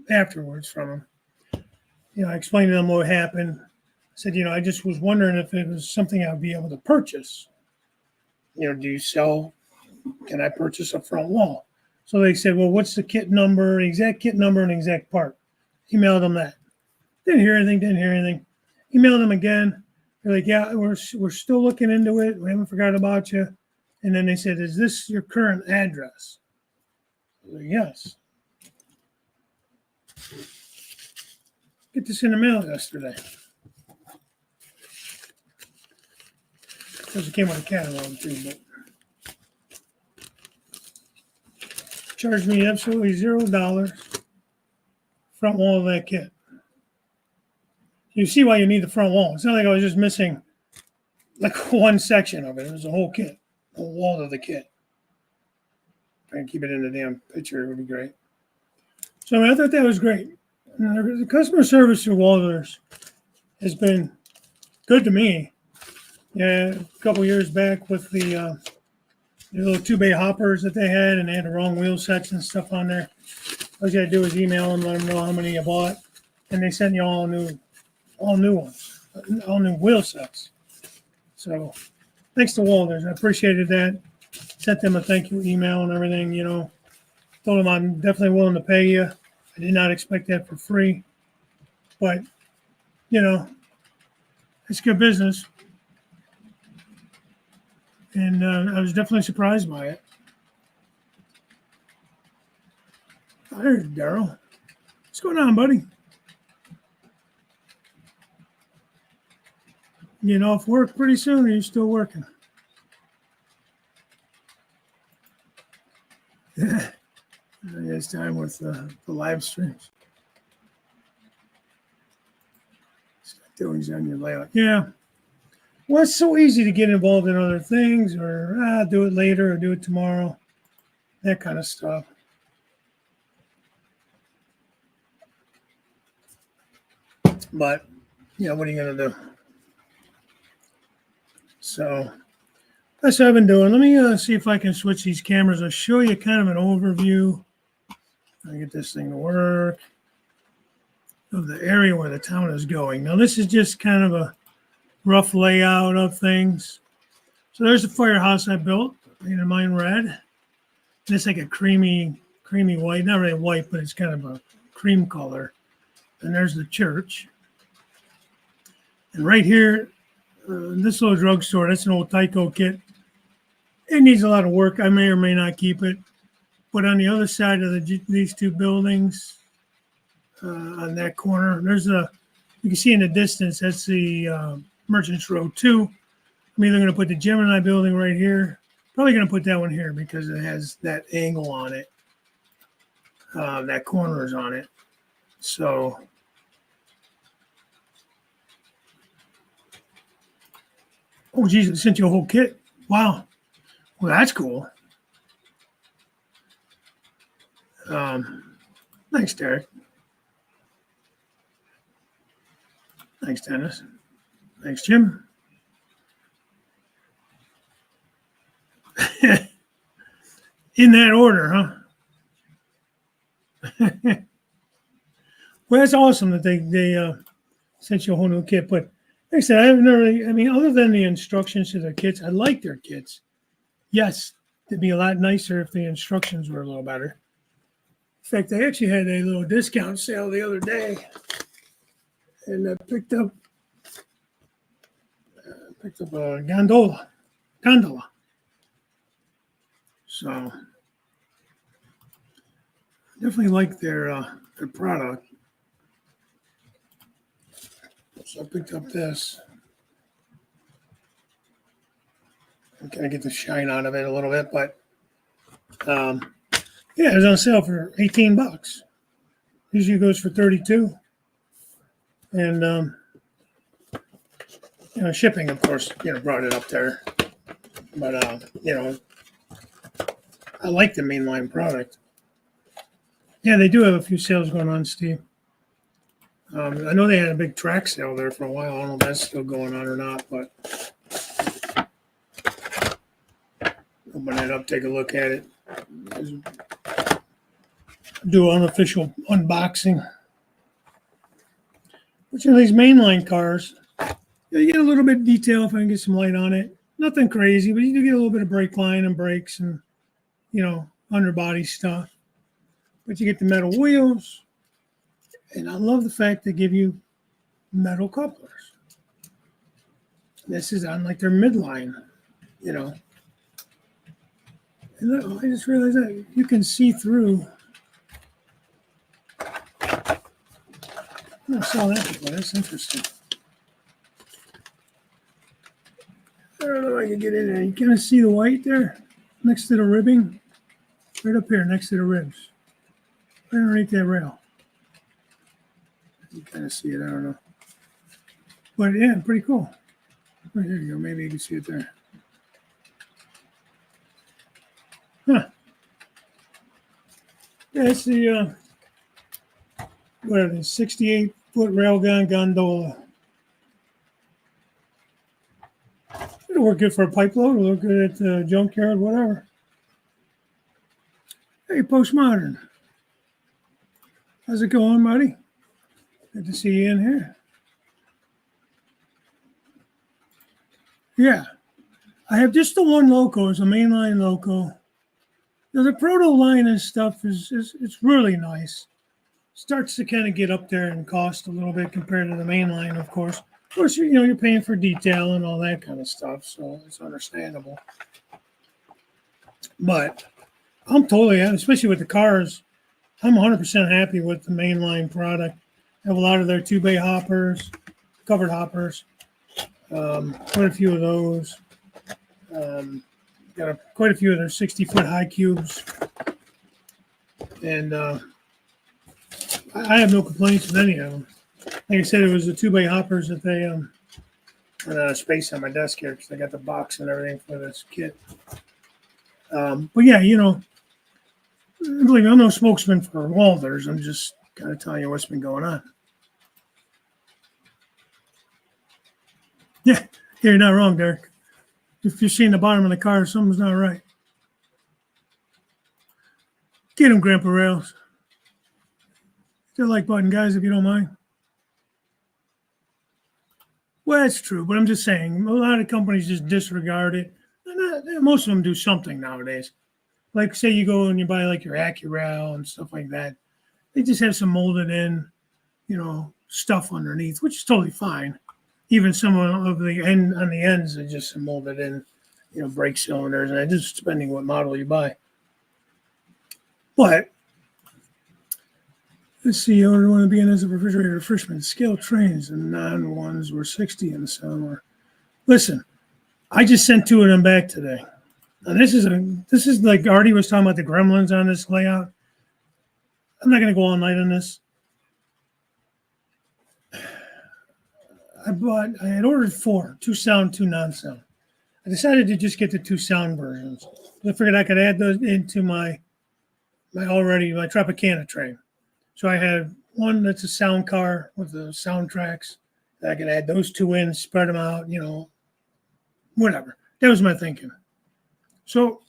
afterwards from him. I explained to them what happened. I said, I just was wondering if it was something I'd be able to purchase. Do you sell? Can I purchase a front wall? So they said, well, what's the kit number, exact kit number, and exact part? Emailed them that. Didn't hear anything. Emailed them again. They're like, yeah, we're still looking into it. We haven't forgotten about you. And then they said, is this your current address? I was like, yes. Get this in the mail yesterday. Because it came with a catalog too, but charged me absolutely $0 front wall of that kit. You see why you need the front wall. It's not like I was just missing like one section of it. It was a whole kit, a whole wall of the kit. I can keep it in the damn picture. It would be great. So I thought that was great. And the customer service through Walters has been good to me. Yeah, a couple years back with the little 2-bay hoppers that they had, and they had the wrong wheel sets and stuff on there. All you got to do is email them, let them know how many you bought, and they send you all new ones, all new wheel sets. So thanks to Walters, I appreciated that. Sent them a thank you email and everything. Told them I'm definitely willing to pay you. I did not expect that for free, but it's good business, and I was definitely surprised by it. There's Daryl. What's going on, buddy? Getting off work pretty soon, or are you still working? It's time with the live streams. Doing on your layout. Yeah. Well, it's so easy to get involved in other things, or do it later, or do it tomorrow. That kind of stuff. But, what are you going to do? So, that's what I've been doing. Let me see if I can switch these cameras. I'll show you kind of an overview. I get this thing to work of the area where the town is going. Now, this is just kind of a rough layout of things. So there's the firehouse I built. Painted mine red. And it's like a creamy white. Not really white, but it's kind of a cream color. And there's the church. And right here, this little drugstore, that's an old Tyco kit. It needs a lot of work. I may or may not keep it. But on the other side of these two buildings, on that corner, you can see in the distance, that's the Merchants Row 2. I'm either going to put the Gemini building right here. Probably going to put that one here because it has that angle on it. That corner is on it. So, oh, geez, it sent you a whole kit. Wow. Well, that's cool. Thanks, Derek. Thanks, Dennis. Thanks, Jim. In that order, huh? Well, that's awesome that they sent you a whole new kit. But like I said, other than the instructions to their kits, I like their kits. Yes, it'd be a lot nicer if the instructions were a little better. In fact, they actually had a little discount sale the other day, and I picked up a gondola. So definitely like their product. So I picked up this. I'm gonna get the shine out of it a little bit, but yeah, it was on sale for $18. Usually it goes for $32, and shipping, of course, brought it up there. But I like the mainline product. Yeah, they do have a few sales going on, Steve. I know they had a big track sale there for a while. I don't know if that's still going on or not, but open it up, take a look at it. Do an unofficial unboxing. Which of these mainline cars, you get a little bit of detail if I can get some light on it. Nothing crazy, but you do get a little bit of brake line and brakes and, underbody stuff. But you get the metal wheels. And I love the fact they give you metal couplers. This is on like their midline, And look, I just realized that you can see through. I never saw that before. That's interesting. I don't know if I can get in there. You kind of see the white there next to the ribbing? Right up here next to the ribs. Right underneath that rail. You kind of see it. I don't know. But yeah, pretty cool. Oh, here you go. Maybe you can see it there. Huh. it's the what are they? 68-foot railgun gondola. It'll work good for a pipe load. It'll look good at the junkyard, whatever. Hey, Postmodern. How's it going, buddy? Good to see you in here. Yeah. I have just the one loco. It's a mainline loco. Now, the proto line and stuff is it's really nice. Starts to kind of get up there in cost a little bit compared to the mainline, of course. Of course, you're paying for detail and all that kind of stuff, so it's understandable. But I'm totally, especially with the cars, I'm 100% happy with the mainline product. I have a lot of their 2-bay hoppers, covered hoppers, quite a few of those. Got quite a few of their 60-foot high cubes. And I have no complaints with any of them. Like I said, it was the 2-bay hoppers that they ran out of space on my desk here because I got the box and everything for this kit. But yeah, believe me, I'm no spokesman for Walthers. I'm just kind of telling you what's been going on. Yeah, you're not wrong, Derek. If you're seeing the bottom of the car, something's not right. Get him, Grandpa Rails. Hit the like button, guys, if you don't mind. Well, that's true, but I'm just saying, a lot of companies just disregard it. And most of them do something nowadays. Like, say you go and you buy like your AccuRail and stuff like that. They just have some molded in, stuff underneath, which is totally fine. Even some of the on the ends are just molded in, brake cylinders, and just depending what model you buy. But let's see, I want to be in as a refrigerator refreshment scale trains, and non-ones were 60 and some were. Listen, I just sent 2 of them back today. And this is like Artie was talking about the gremlins on this layout. I'm not going to go all night on this. I had ordered 4, 2 sound, 2 non-sound. I decided to just get the 2 sound versions. I figured I could add those into my Tropicana train. So I had one that's a sound car with the soundtracks. I could add those 2 in, spread them out, whatever. That was my thinking. So,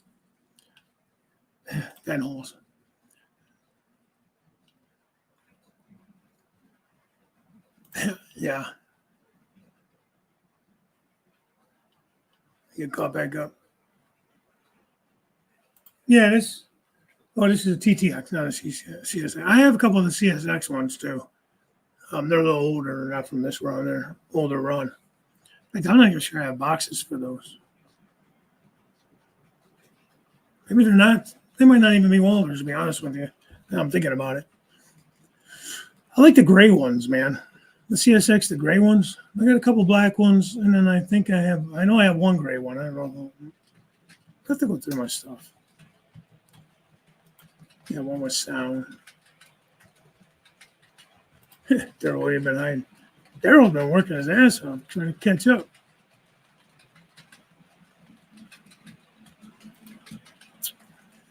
10 holes. Yeah. Get caught back up. Yeah, this is a TTX, not a CSX. I have a couple of the CSX ones too. They're a little older, not from this run. They're older run. I'm not even sure I have boxes for those. Maybe they're not. They might not even be Walthers, to be honest with you. Now I'm thinking about it. I like the gray ones, man. The CSX, the gray ones. I got a couple black ones, and then I know I have one gray one. I don't know. I have to go through my stuff. Yeah, one with sound. Daryl, where you been hiding? Daryl's been working his ass off trying to catch up.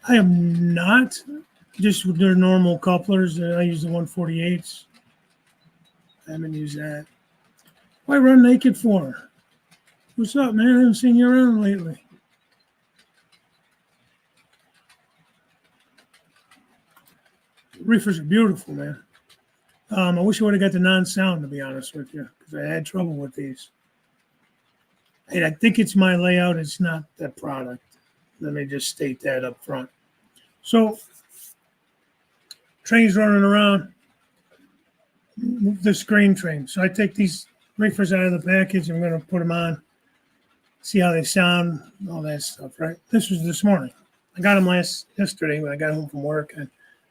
I am not just with their normal couplers. I use the 148s. I haven't used that. Why run naked for? What's up, man? I haven't seen you around lately. Reefers are beautiful, man. I wish I would have got the non-sound, to be honest with you, because I had trouble with these. And I think it's my layout. It's not that product. Let me just state that up front. So, trains running around, the screen train. So I take these reefers out of the package. I'm going to put them on, see how they sound, all that stuff, right? This was this morning. I got them yesterday when I got home from work. I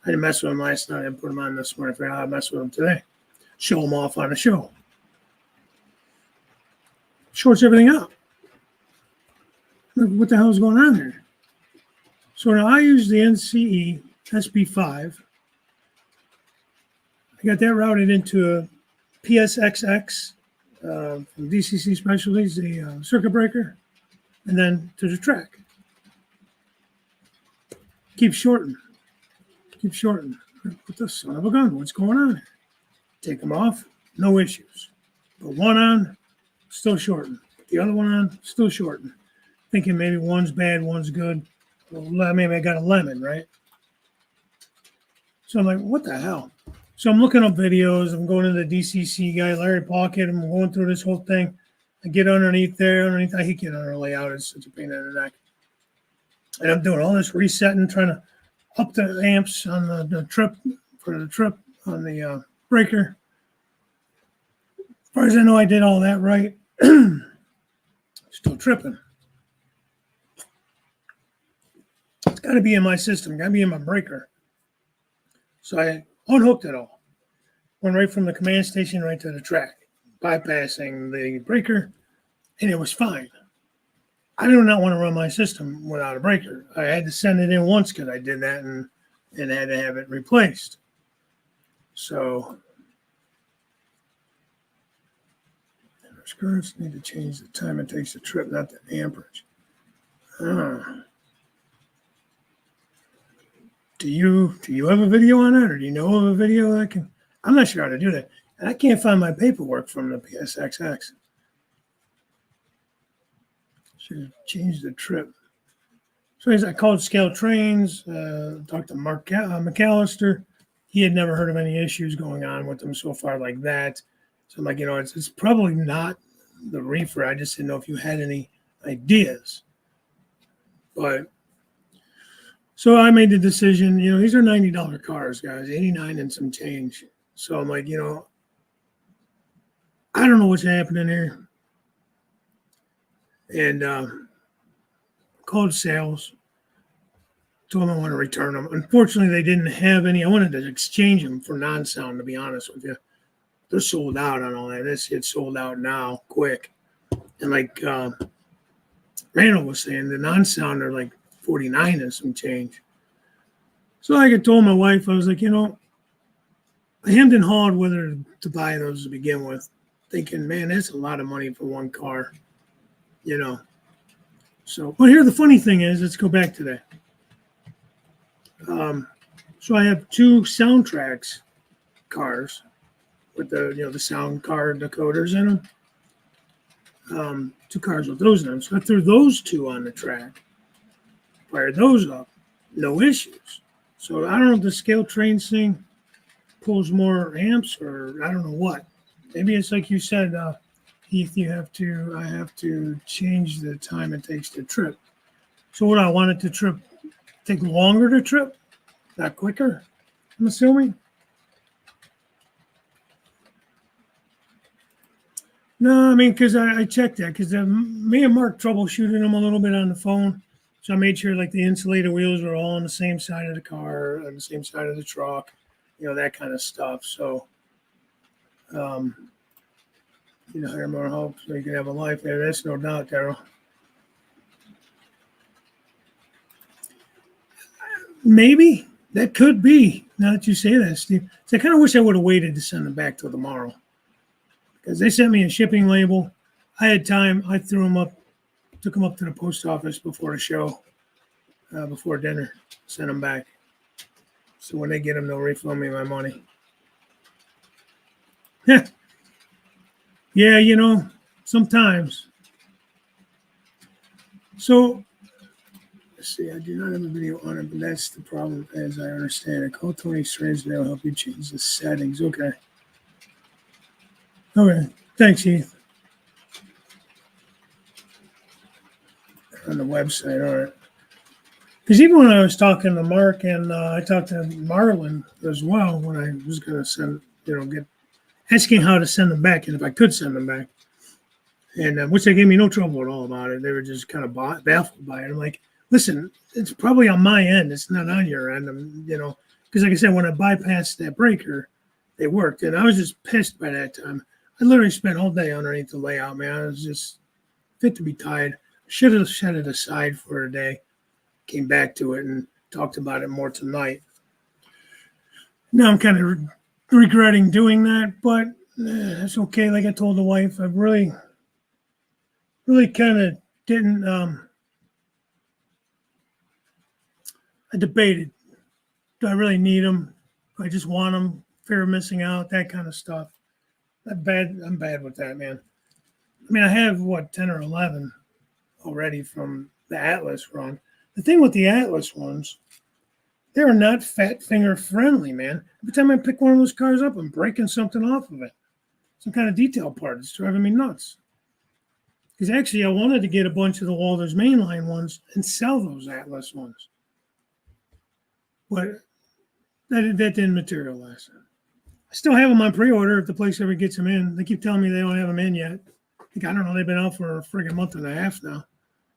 didn't mess with them last night. I put them on this morning. I forgot how to mess with them today. Show them off on the show. Shorts everything out. Look, what the hell is going on here? So now I use the NCE SB5. I got that routed into a PSXX from DCC Specialties, the circuit breaker, and then to the track. Keep shorting. Keep shorting. What the son of a gun? What's going on here? Take them off, no issues. Put one on, still shorting. Put the other one on, still shorting. Thinking maybe one's bad, one's good. Well, maybe I got a lemon, right? So I'm like, what the hell? So I'm looking up videos. I'm going to the DCC guy, Larry Pocket. I'm going through this whole thing. I get underneath there. I hate getting on our layout. It's such a pain in the neck. And I'm doing all this resetting, trying to up the amps on the trip, for the trip on the breaker. As far as I know, I did all that right. Still tripping. It's got to be in my system. Got to be in my breaker. So I unhooked it all. Went right from the command station right to the track, bypassing the breaker, and it was fine. I do not want to run my system without a breaker. I had to send it in once because I did that and had to have it replaced. So currents need to change the time it takes to trip, not the amperage. Do you have a video on that, or do you know of a video that can? I'm not sure how to do that, and I can't find my paperwork from the PSXX. Should have changed the trip. So I called Scale Trains, talked to Mark McAllister. He had never heard of any issues going on with them so far like that. So I'm like, it's probably not the reefer. I just didn't know if you had any ideas. But so I made the decision, these are $90 cars, guys, 89 and some change. So I'm like, I don't know what's happening here. And called sales, told them I want to return them. Unfortunately, they didn't have any. I wanted to exchange them for non-sound, to be honest with you. They're sold out on all that. This gets sold out now, quick. And like Randall was saying, the non-sound are like 49 and some change. So like I told my wife, I was like, I hemmed and hawed whether to buy those to begin with, thinking, man, that's a lot of money for one car, So, but here the funny thing is, let's go back to that. So I have two Soundtracks cars with the sound card decoders in them. Two cars with those in them. So I threw those two on the track, fired those up, no issues. So I don't know if the Scale Trains thing pulls more amps, or I don't know what. Maybe it's like you said, Heath, I have to change the time it takes to trip. So what I want it to trip, take longer to trip, not quicker, I'm assuming. No, I mean, because I checked that, because me and Mark troubleshooted them a little bit on the phone. So I made sure like the insulated wheels were all on the same side of the car, on the same side of the truck, that kind of stuff. So, hire more help so you can have a life there. That's no doubt, Daryl. Maybe that could be. Now that you say that, Steve. So I kind of wish I would have waited to send them back till tomorrow, because they sent me a shipping label. I had time. I threw them up, took them up to the post office before the show, before dinner, sent them back. So when they get them, they'll refund me my money. Yeah, sometimes. So, let's see, I do not have a video on it, but that's the problem, as I understand it. Call Tony Strange, they'll help you change the settings. Okay. Thanks, Heath. On the website, all right. Because even when I was talking to Mark, and I talked to Marlon as well, when I was going to send, asking how to send them back and if I could send them back, and which they gave me no trouble at all about it. They were just kind of baffled by it. I'm like, listen, it's probably on my end. It's not on your end. Because like I said, when I bypassed that breaker, they worked, and I was just pissed by that time. I literally spent all day underneath the layout, man. I was just fit to be tied. Should have set it aside for a day. Came back to it and talked about it more tonight. Now I'm kind of regretting doing that, but that's okay. Like I told the wife, I really kind of didn't. I debated Do I really need them? Do I just want them? Fear of missing out, that kind of stuff. I'm bad with that, man. I mean, I have, 10 or 11 already from the Atlas run. The thing with the Atlas ones, they are not fat finger friendly, man. Every time I pick one of those cars up, I'm breaking something off of it. Some kind of detail part. It's driving me nuts. Because actually, I wanted to get a bunch of the Walters mainline ones and sell those Atlas ones. But that didn't materialize. I still have them on pre-order if the place ever gets them in. They keep telling me they don't have them in yet. I don't know, they've been out for a friggin' month and a half now.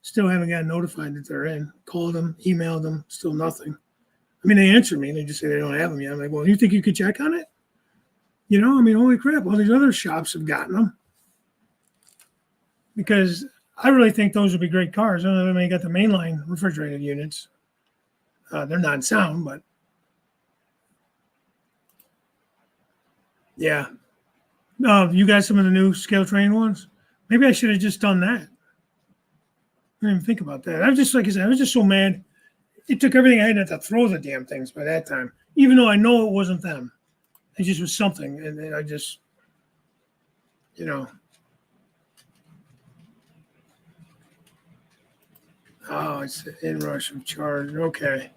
Still haven't gotten notified that they're in. Called them, emailed them, still nothing. I mean, they answer me. They just say they don't have them yet. I'm like, well, you think you could check on it? Holy crap, all these other shops have gotten them. Because I really think those would be great cars. I don't know if they got the mainline refrigerated units. They're not sound, but yeah. You got some of the new scale train ones? Maybe I should have just done that. I didn't even think about that. I was just, like I said, I was just so mad. It took everything I had to throw the damn things by that time, even though I know it wasn't them. It just was something. And I just, Oh, it's the inrush of charge. Okay.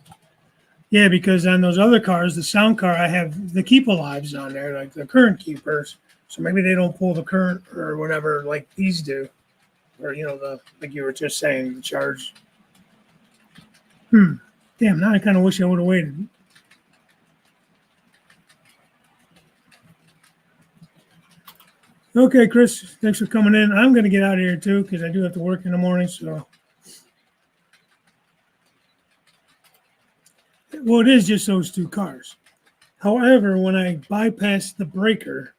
Yeah, because on those other cars, the sound car, I have the keep alives on there, like the current keepers. So maybe they don't pull the current or whatever like these do. Or, like you were just saying, the charge. Damn, now I kind of wish I would have waited. Okay, Chris, thanks for coming in. I'm going to get out of here too because I do have to work in the morning. So, well, it is just those two cars. However, when I bypassed the breaker,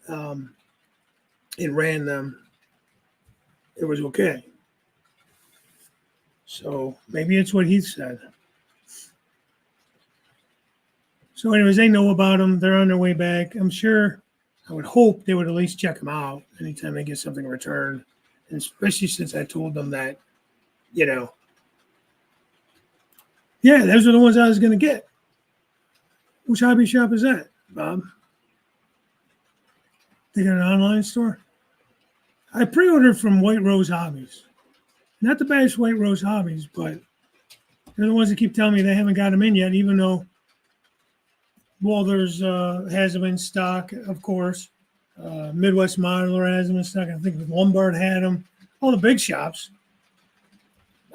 it ran them. It was okay. So maybe it's what he said. So, anyways, they know about them. They're on their way back. I'm sure. I would hope they would at least check them out anytime they get something returned, and especially since I told them that, yeah, those are the ones I was going to get. Which hobby shop is that, Bob? They got an online store? I pre-ordered from White Rose Hobbies. Not the baddest White Rose Hobbies, but they're the ones that keep telling me they haven't got them in yet, even though Walters has them in stock, of course. Midwest Modular has them in stock. I think Lombard had them. All the big shops.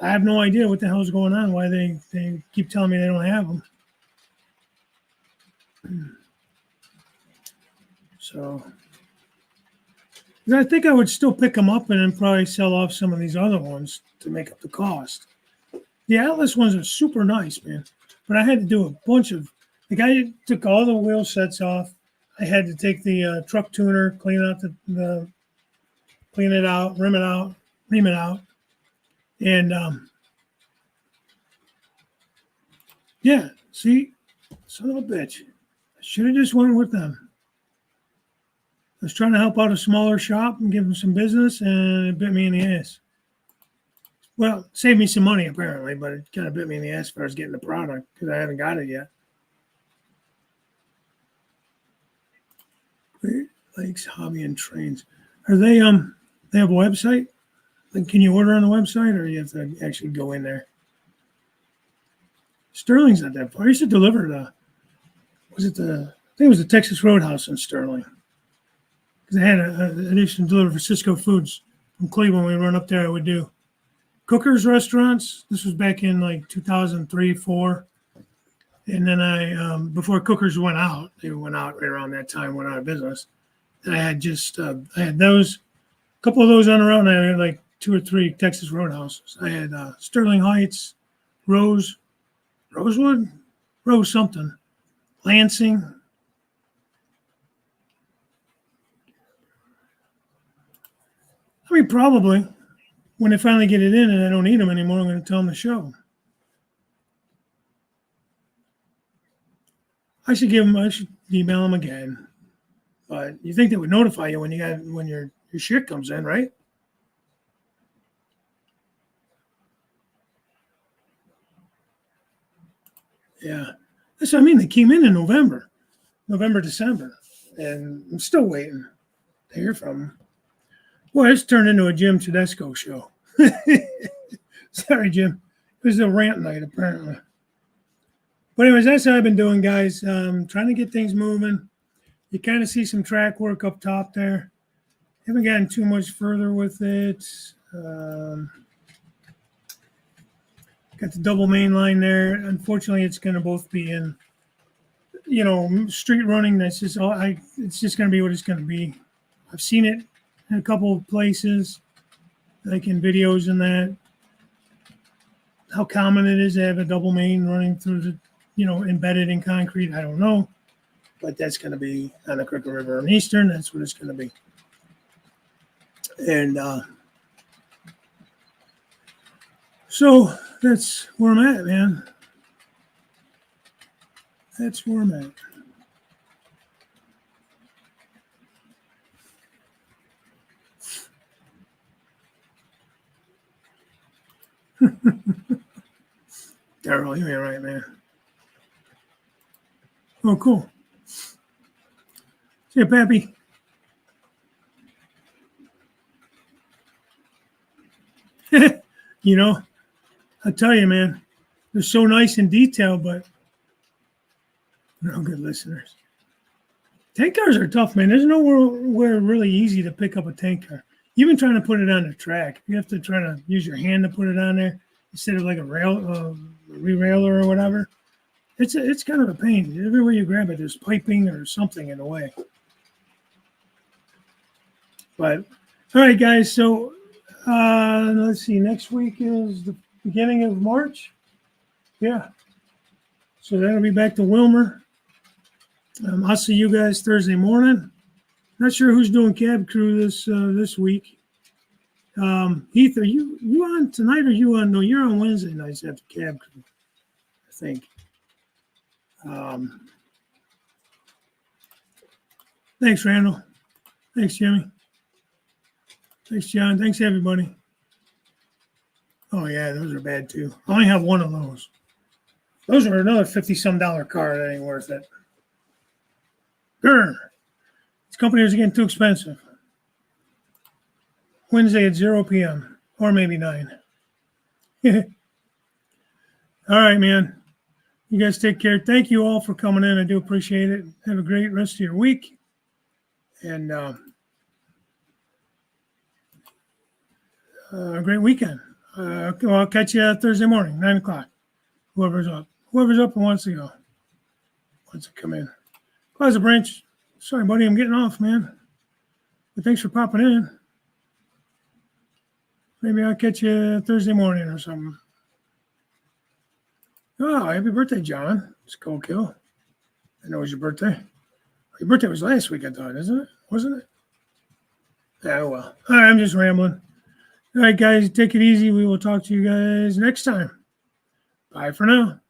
I have no idea what the hell is going on, why they keep telling me they don't have them. So, I think I would still pick them up and then probably sell off some of these other ones to make up the cost. The Atlas ones are super nice, man. But I had to do a bunch of, I took all the wheel sets off. I had to take the truck tuner, clean out clean it out, ream it out. And yeah, see, son of a bitch. I should have just went with them. I was trying to help out a smaller shop and give them some business, and it bit me in the ass. Well, saved me some money apparently, but it kind of bit me in the ass as far as getting the product because I haven't got it yet. Great Lakes Hobby and Trains. Are they they have a website? Like, can you order on the website or you have to actually go in there? Sterling's not that far. I used to deliver I think it was the Texas Roadhouse in Sterling. Because I used to deliver for Cisco Foods from Cleveland. When we run up there, I would do Cooker's restaurants. This was back in like 2003, 4. And then before Cooker's went out, they went out right around that time, went out of business. And I had I had those, a couple of those on the road, and I had like 2 or 3 Texas Roadhouses. I had Sterling Heights, Rosewood, Rose something, Lansing. I mean, probably when they finally get it in and I don't need them anymore, I'm going to tell them to show them. I should email them again. But you think they would notify you when your shit comes in, right? Yeah. That's what I mean. They came in November, December, and I'm still waiting to hear from them. Well, it's turned into a Jim Tedesco show. Sorry, Jim. It was a rant night, apparently. But anyways, that's what I've been doing, guys. Trying to get things moving. You kind of see some track work up top there. Haven't gotten too much further with it. Got the double main line there. Unfortunately, it's going to both be in, street running. That's just all. It's just going to be what it's going to be. I've seen it in a couple of places, like in videos and that. How common it is to have a double main running through the, embedded in concrete, I don't know. But that's going to be on the Cricket River and Eastern. That's what it's going to be. And so that's where I'm at, man. That's where I'm at. Daryl, you're right, man. Oh, cool. See you, Pappy. I tell you, man, they're so nice and detailed, but they're no good listeners. Tank cars are tough, man. There's nowhere really easy to pick up a tank car. Even trying to put it on the track, you have to try to use your hand to put it on there instead of like a re-railer or whatever. It's kind of a pain. Everywhere you grab it, there's piping or something in the way. But all right, guys. So let's see. Next week is the beginning of March. Yeah. So that'll be back to Wilmer. I'll see you guys Thursday morning. Not sure who's doing cab crew this week. Heath, are you on tonight or you on? No, you're on Wednesday nights after cab crew, I think. Thanks, Randall. Thanks, Jimmy. Thanks, John. Thanks, everybody. Oh, yeah, those are bad, too. I only have one of those. Those are another $50-some car. That ain't worth it. Grr. These companies are getting too expensive. Wednesday at 0 p.m. or maybe 9. All right, man. You guys take care. Thank you all for coming in. I do appreciate it. Have a great rest of your week. And a great weekend. I'll catch you Thursday morning, 9 o'clock. Whoever's up and wants to go. Wants to come in. Plaza Branch. Sorry, buddy, I'm getting off, man. But thanks for popping in. Maybe I'll catch you Thursday morning or something. Oh, happy birthday, John. It's Cold Kill. I know it was your birthday. Your birthday was last week, I thought, isn't it? Wasn't it? Yeah, well. All right, I'm just rambling. All right, guys, take it easy. We will talk to you guys next time. Bye for now.